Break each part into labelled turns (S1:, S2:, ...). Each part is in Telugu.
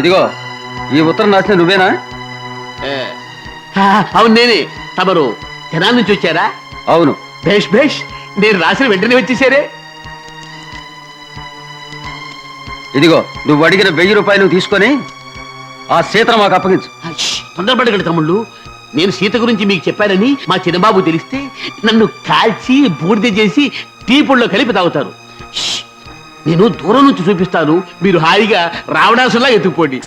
S1: ఇదిగో ఈ ఉత్తరం రాసిన నువ్వేనా?
S2: అవును నేనే. తమరు జనాల నుంచి వచ్చారా?
S1: అవును.
S2: భేష్ భేష్, నేను రాసిన వెంటనే వచ్చేసారే.
S1: ఇదిగో నువ్వు అడిగిన 1000 రూపాయలు తీసుకొని ఆ సీతను మాకు అప్పగించు.
S2: తొందరపడగలడు తమ్ముళ్ళు. నేను సీత గురించి మీకు చెప్పానని మా చిన్నబాబు తెలిస్తే నన్ను కాల్చి బూడిద చేసి టీ పొడిలో కలిపి తాగుతారు. నేను దూరం నుంచి చూపిస్తాను, మీరు హాయిగా రావణాసులా ఎత్తుకుపోండి.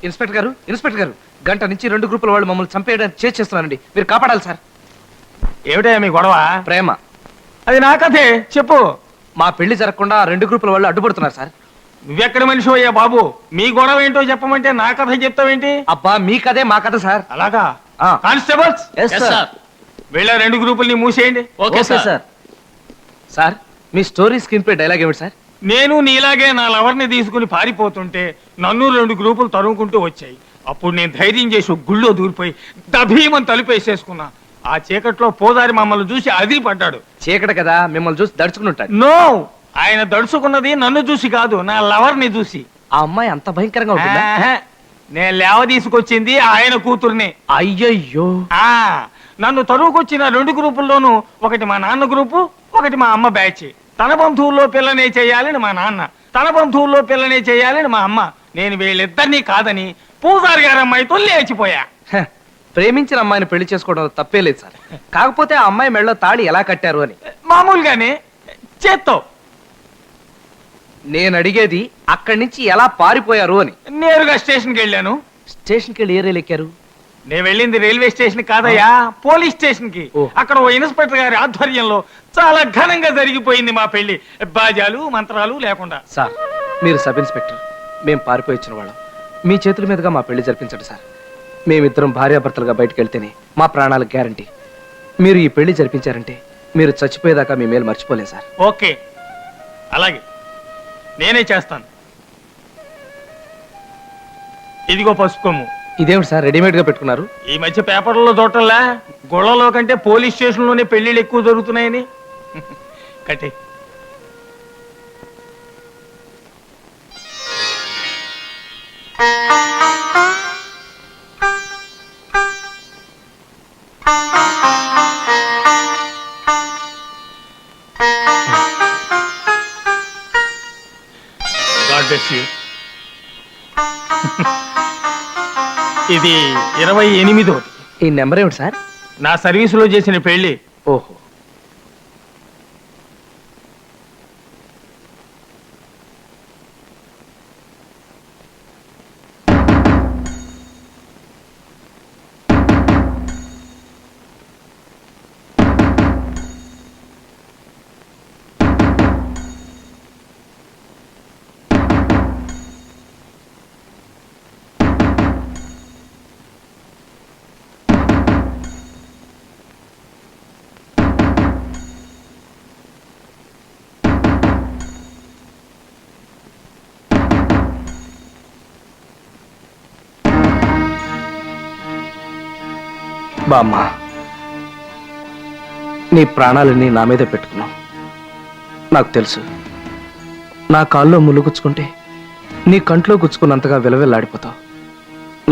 S3: ఇన్స్పెక్టర్ గారు గంట నుంచి 2 గ్రూపుల వాళ్ళు మమ్మల్ని చంపేయడానికి చేస్తున్నారండి. మీరు కాపాడాలి సార్.
S4: ఏమిటయ్యా మీ గొడవ?
S3: ప్రేమ.
S4: అది నా కథే, చెప్పు.
S3: మా పెళ్లి జరగకుండా 2 గ్రూపుల వాళ్ళు అడ్డుపడుతున్నారు సార్.
S4: నువ్వెక్కడ మనిషి అయ్యా బాబు? మీ గొడవ ఏంటో చెప్పమంటే నా కథ చెప్తావేంటి?
S3: అబ్బా మీ కథే మా కథ సార్.
S4: అలాగా?
S3: ఆ.
S4: Constables
S1: Yes, sir.
S4: వీళ్ళ 2 గ్రూపుల్ని మూసేయండి.
S3: Okay sir. సార్ మీ స్టోరీ స్క్రీన్ ప్లే డైలాగ్ ఏమిటి సార్?
S4: నేను నీలాగే నా లవర్ని తీసుకుని పారిపోతుంటే నన్ను 2 గ్రూపులు తరుముకుంటూ వచ్చాయి. అప్పుడు నేను ధైర్యం చేసి ఒక గుళ్ళో దూరిపోయి దభీమని తలుపేసేసుకున్నా. ఆ చీకట్లో పోదారి మమ్మల్ని చూసి అది పడ్డాడు.
S3: చీకటి కదా మిమ్మల్ని చూసి దడుచుకుని ఉంటాడు.
S4: నో, ఆయన దడుచుకున్నది నన్ను చూసి కాదు, నా లవర్ని చూసి.
S3: ఆ అమ్మాయి అంత భయంకరంగా ఉంటుందా?
S4: ఆహా, నేను లేవ తీసుకొచ్చింది ఆయన కూతుర్ని.
S3: అయ్యయ్యో.
S4: ఆ నన్ను తరువుకొచ్చిన 2 గ్రూపుల్లోనూ ఒకటి మా నాన్న గ్రూపు, ఒకటి మా అమ్మ బ్యాచ్. తన బంధువుల్లో పిల్లనే చేయాలని మా నాన్న, తన బంధువుల్లో పిల్లనే చేయాలని మా అమ్మ. నేను వీళ్ళిద్దరినీ కాదని పూజారి గారి అమ్మాయితో లేచిపోయా.
S3: హ, ప్రేమించిన అమ్మాయిని పెళ్లి చేసుకోవడం తప్పే లేదు సార్. కాకపోతే ఆ అమ్మాయి మెడలో తాళి ఎలా కట్టారు అని.
S4: మామూలుగానే చేత్తో.
S3: నేను అడిగేది అక్కడి నుంచి ఎలా పారిపోయారు అని.
S4: నేరుగా స్టేషన్కి వెళ్ళాను.
S3: స్టేషన్కి వెళ్ళి ఏ రైలు ఎక్కారు?
S4: నేను వెళ్ళింది రైల్వే స్టేషన్ కాదయ్యా, పోలీస్ స్టేషన్ కి.
S3: ఓ.
S4: అక్కడ ఓ ఇన్స్పెక్టర్ గారి ఆధ్వర్యంలో చాలా ఘనంగా జరిగిపోయింది మా పెళ్లి, బాజాలు మంత్రాలు లేకుండా.
S3: సార్ మీరు సబ్ ఇన్స్పెక్టర్, మేము పారిపోయి వచ్చిన వాళ్ళం. మీ చేతుల మీదుగా మా పెళ్లి జరిపించండి సార్. మేమిద్దరం భార్యాభర్తలుగా బయటకు వెళ్తేనే మా ప్రాణాలకు గ్యారంటీ. మీరు ఈ పెళ్లి జరిపించారంటే మీరు చచ్చిపోయేదాకా మీ మేలు మర్చిపోలేదు సార్.
S4: ఓకే, అలాగే నేనే చేస్తాను. ఇదిగో పసుపు కొమ్ము.
S3: ఇదేమిటి సార్ రెడీమేడ్ గా పెట్టుకున్నారు?
S4: ఈ మధ్య పేపర్లలో చూడటంలా గొళ్ళలో కంటే పోలీస్ స్టేషన్లోనే పెళ్లిళ్ళు ఎక్కువ జరుగుతున్నాయని. కట్టే. God bless you. ఇది 28వ.
S3: ఈ నెంబర్ ఏమిటి సార్?
S4: నా సర్వీసులో చేసిన పెళ్లి.
S3: ఓహో. బామ్మ, నీ ప్రాణాలన్నీ నా మీదే పెట్టుకున్నావు. నాకు తెలుసు నా కాల్లో ముళ్ళు గుచ్చుకుంటే నీ కంట్లో గుచ్చుకున్నంతగా విలవిల్లాడిపోతావు.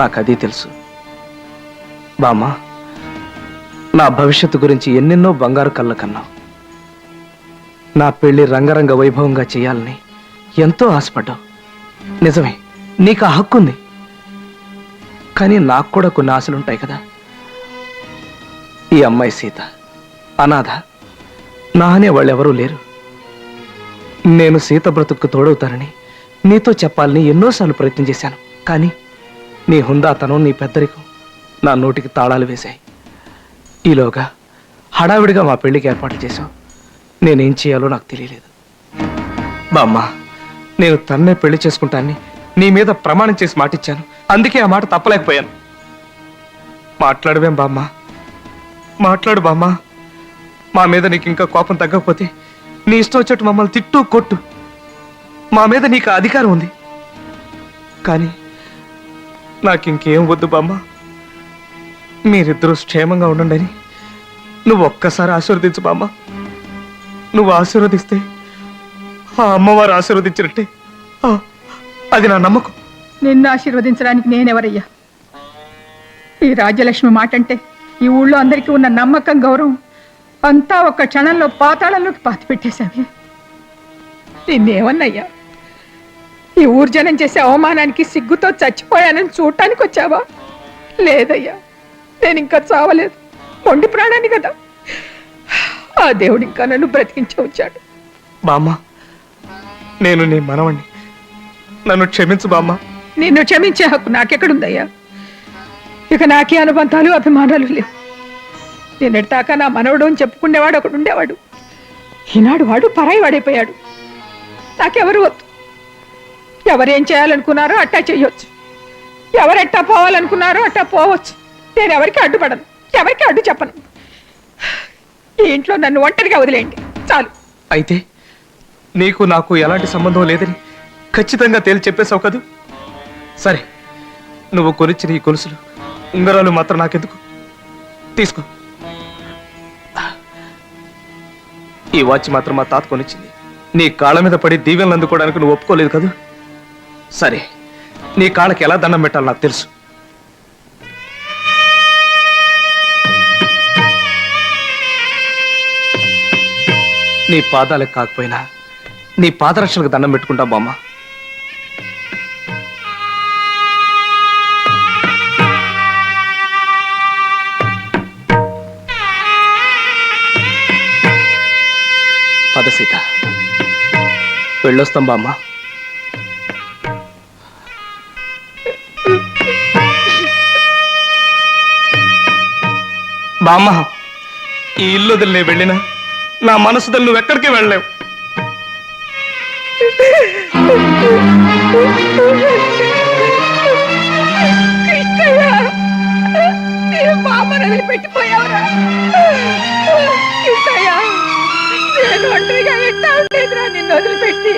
S3: నాకు అది తెలుసు. బామ్మ, నా భవిష్యత్తు గురించి ఎన్నెన్నో బంగారు కళ్ళ కన్నావు. నా పెళ్లి రంగరంగ వైభవంగా చేయాలని ఎంతో ఆశపడ్డావు. నిజమే, నీకు ఆ హక్కు ఉంది. కానీ నాకు కూడా కొన్ని ఆశలుంటాయి కదా. ఈ అమ్మాయి సీత అనాథ, నా అనే వాళ్ళెవరూ లేరు. నేను సీత బ్రతుక్కు తోడవుతానని నీతో చెప్పాలని ఎన్నోసార్లు ప్రయత్నం చేశాను. కానీ నీ హుందాతనం, నీ పెద్దరికం నా నోటికి తాళాలు వేశాయి. ఈలోగా హడావిడిగా మా పెళ్లికి ఏర్పాట్లు చేశావు. నేనేం చేయాలో నాకు తెలియలేదు. బామ్మ, నేను తన్నే పెళ్లి చేసుకుంటానని నీ మీద ప్రమాణం చేసి మాటిచ్చాను. అందుకే ఆ మాట తప్పలేకపోయాను. మాట్లాడవేం బామ్మ, మాట్లాడు బామ్మ. మా మీద నీకు ఇంకా కోపం తగ్గకపోతే నీ ఇష్టం వచ్చేట్టు మమ్మల్ని తిట్టు కొట్టు. మా మీద నీకు అధికారం ఉంది. కానీ నాకు ఇంకేం వద్దు బామ్మ. మీరిద్దరూ క్షేమంగా ఉండండి అని నువ్వు ఒక్కసారి ఆశీర్వదించు బామ్మ. నువ్వు ఆశీర్వదిస్తే ఆ అమ్మవారు ఆశీర్వదించినట్టే. అది నా నమ్మకం.
S5: నిన్ను ఆశీర్వదించడానికి నేనెవరయ్యా? ఈ రాజ్యలక్ష్మి మాట అంటే ఈ ఊళ్ళో అందరికీ ఉన్న నమ్మకం, గౌరవం అంతా ఒక్క క్షణంలో పాతాళంలోకి పాతి పెట్టేశావి. నిన్నేమన్నయ్యా? ఈ ఊర్జనం చేసే అవమానానికి సిగ్గుతో చచ్చిపోయానని చూడటానికి వచ్చావా? లేదయ్యా, నేను ఇంకా చావలేదు. మొండి ప్రాణాన్ని కదా. ఆ దేవుడు ఇంకా నన్ను బ్రతికించే వచ్చాడు.
S4: బామ్మ, నేను నీ మనవణ్ణి. నన్ను క్షమించు బామ్మ.
S5: నిన్ను క్షమించే హక్కు నాకెక్కడుందయ్యా? ఇక నాకే అనుబంధాలు అభిమానాలు లేవు. నిన్నటి దాకా నా మనవడు అని చెప్పుకునేవాడు ఒకడు ఉండేవాడు. ఈనాడు వాడు పరాయి వాడైపోయాడు. నాకెవరు వద్దు. ఎవరేం చేయాలనుకున్నారో అట్టా చెయ్యొచ్చు, ఎవరెట్టా పోవాలనుకున్నారో అట్టా పోవచ్చు. నేను ఎవరికి అడ్డుపడను, ఎవరికి అడ్డు చెప్పను. ఈ ఇంట్లో నన్ను ఒంటరిగా వదిలేయండి చాలు.
S3: అయితే నీకు నాకు ఎలాంటి సంబంధం లేదని ఖచ్చితంగా తేల్చి చెప్పేశావు కదూ? సరే, నువ్వు కొనిచ్చిన ఈ గొలుసులు ఉంగరాలు మాత్రం నాకెందుకు? తీసుకో. ఈ వాచ్ మాత్రం మా తాత కొనిచ్చింది. నీ కాళ్ళ మీద పడి దీవెనలు అందుకోవడానికి నువ్వు ఒప్పుకోలేదు కదూ? సరే, నీ కాళ్ళకి ఎలా దండం పెట్టాలో నాకు తెలుసు. నీ పాదాలకు కాకపోయినా నీ పాదరక్షలకు దండం పెట్టుకుంటా బామ్మ. పద సీత, వెళ్ళొస్తాం బామ్మ. బామ్మ, ఈ ఇల్లు వదిలి నేను వెళ్ళినా నా మనసుదలు నువ్వు ఎక్కడికి వెళ్ళలేవు.
S5: పెట్టిపోయావరా? నేను ఒంటరిగా ఎట్టా ఉండేదిరా నిన్ను వదిలిపెట్టి.